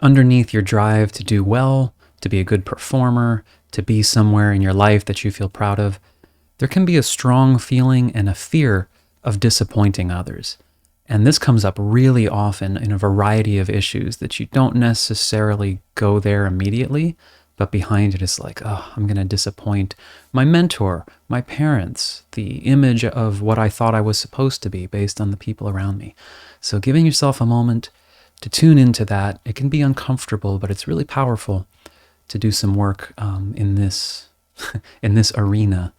underneath your drive to do well, to be a good performer, to be somewhere in your life that you feel proud of, there can be a strong feeling and a fear of disappointing others. And this comes up really often in a variety of issues that you don't necessarily go there immediately, but behind it is like, oh, I'm going to disappoint my mentor, my parents, the image of what I thought I was supposed to be based on the people around me. So giving yourself a moment to tune into that, it can be uncomfortable, but it's really powerful to do some work in this in this arena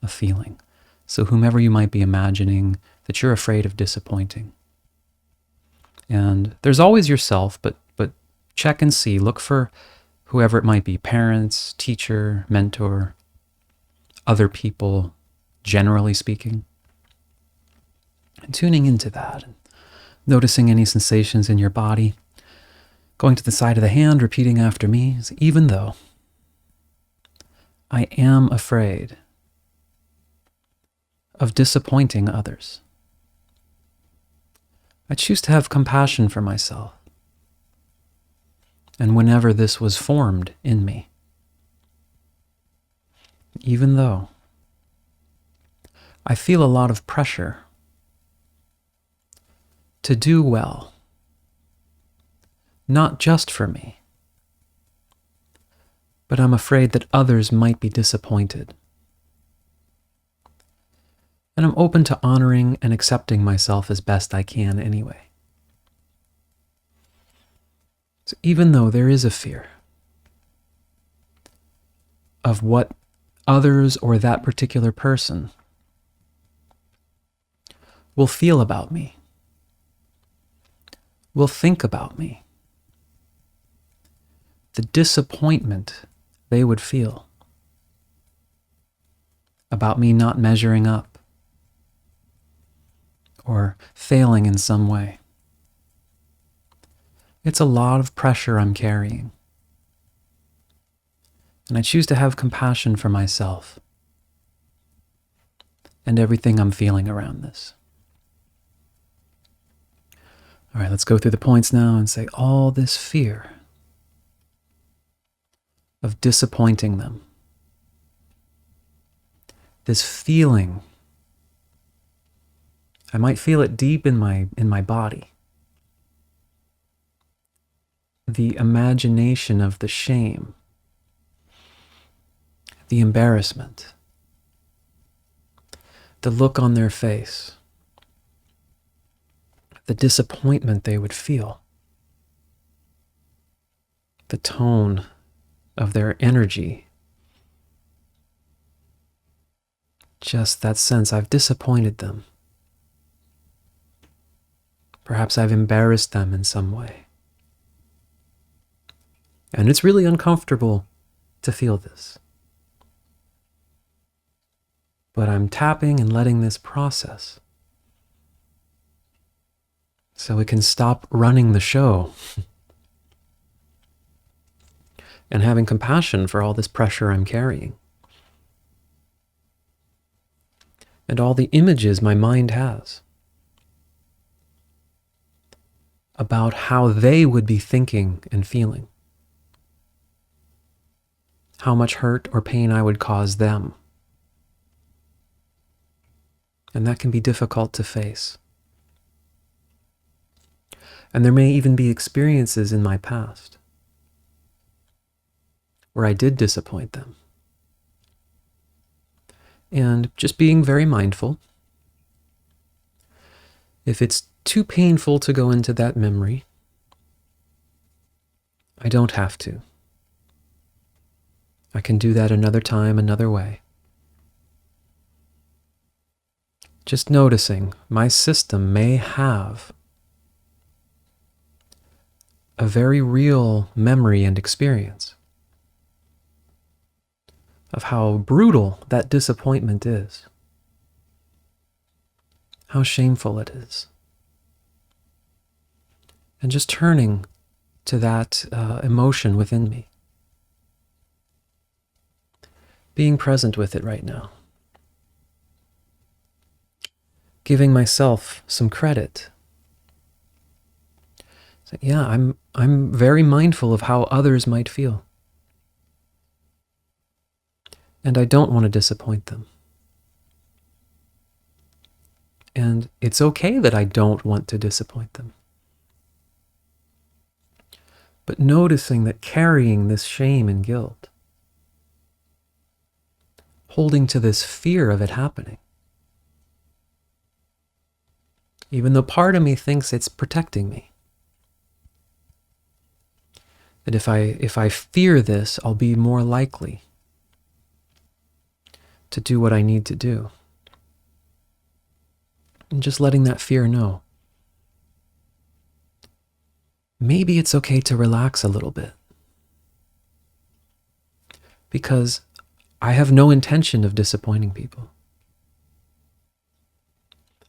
of feeling. So whomever you might be imagining that you're afraid of disappointing. And there's always yourself, but check and see, look for whoever it might be, parents, teacher, mentor, other people, generally speaking. And tuning into that, and noticing any sensations in your body, going to the side of the hand, repeating after me, even though I am afraid of disappointing others, I choose to have compassion for myself. And whenever this was formed in me, even though I feel a lot of pressure to do well, not just for me, but I'm afraid that others might be disappointed. And I'm open to honoring and accepting myself as best I can anyway. So even though there is a fear of what others or that particular person will feel about me, will think about me, the disappointment they would feel about me not measuring up or failing in some way. It's a lot of pressure I'm carrying. And I choose to have compassion for myself and everything I'm feeling around this. All right, let's go through the points now and say all this fear of disappointing them, this feeling, I might feel it deep in my body. The imagination of the shame, the embarrassment, the look on their face, the disappointment they would feel, the tone of their energy, just that sense I've disappointed them. Perhaps I've embarrassed them in some way. And it's really uncomfortable to feel this. But I'm tapping and letting this process so we can stop running the show and having compassion for all this pressure I'm carrying and all the images my mind has about how they would be thinking and feeling, how much hurt or pain I would cause them. And that can be difficult to face. And there may even be experiences in my past where I did disappoint them. And just being very mindful, if it's too painful to go into that memory, I don't have to. I can do that another time, another way. Just noticing my system may have a very real memory and experience of how brutal that disappointment is, how shameful it is. And just turning to that emotion within me, being present with it right now, giving myself some credit. So, yeah, I'm very mindful of how others might feel. And I don't want to disappoint them. And it's okay that I don't want to disappoint them. But noticing that carrying this shame and guilt, holding to this fear of it happening, even though part of me thinks it's protecting me, that if I fear this, I'll be more likely to do what I need to do. And just letting that fear know. Maybe it's okay to relax a little bit. Because I have no intention of disappointing people.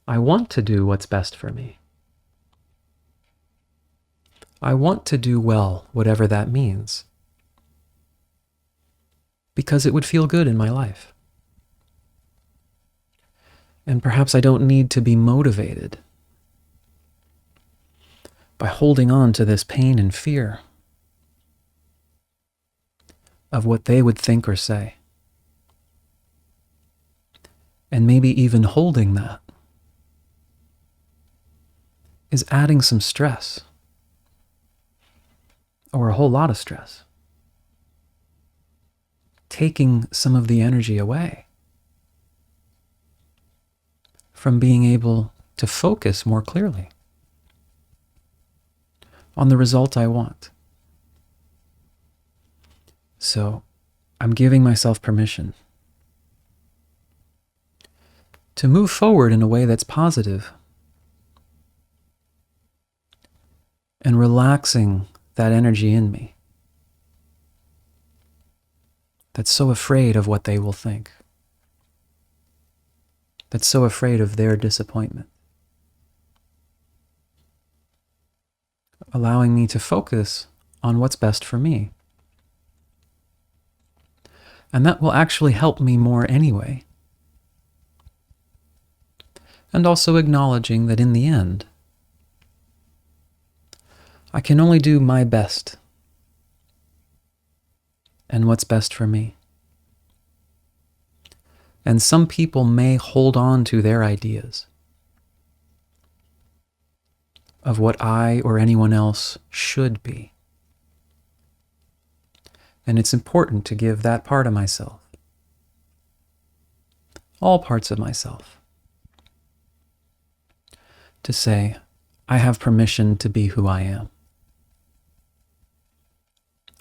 I want to do what's best for me. I want to do well, whatever that means. Because it would feel good in my life. And perhaps I don't need to be motivated by holding on to this pain and fear of what they would think or say. And maybe even holding that is adding some stress, or a whole lot of stress, taking some of the energy away from being able to focus more clearly on the result I want. So I'm giving myself permission to move forward in a way that's positive and relaxing that energy in me that's so afraid of what they will think, that's so afraid of their disappointment. Allowing me to focus on what's best for me. And that will actually help me more anyway. And also acknowledging that in the end, I can only do my best and what's best for me. And some people may hold on to their ideas of what I or anyone else should be. And it's important to give that part of myself, all parts of myself, to say, I have permission to be who I am.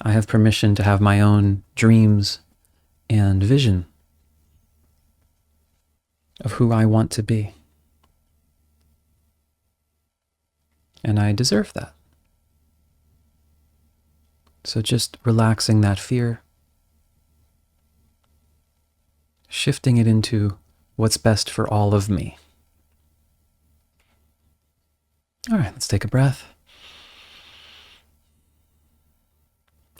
I have permission to have my own dreams and vision of who I want to be. And I deserve that. So just relaxing that fear, shifting it into what's best for all of me. All right, let's take a breath.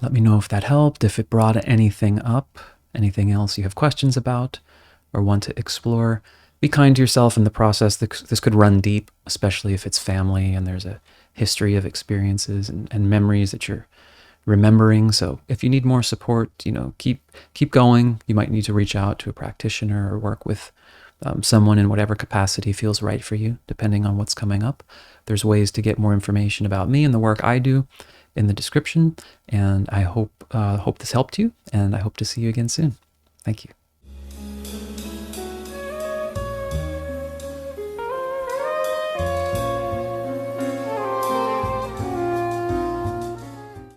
Let me know if that helped, if it brought anything up, anything else you have questions about or want to explore. Be kind to yourself in the process. This could run deep, especially if it's family and there's a history of experiences and memories that you're remembering. So if you need more support, keep going. You might need to reach out to a practitioner or work with someone in whatever capacity feels right for you, depending on what's coming up. There's ways to get more information about me and the work I do in the description. And I hope this helped you, and I hope to see you again soon. Thank you.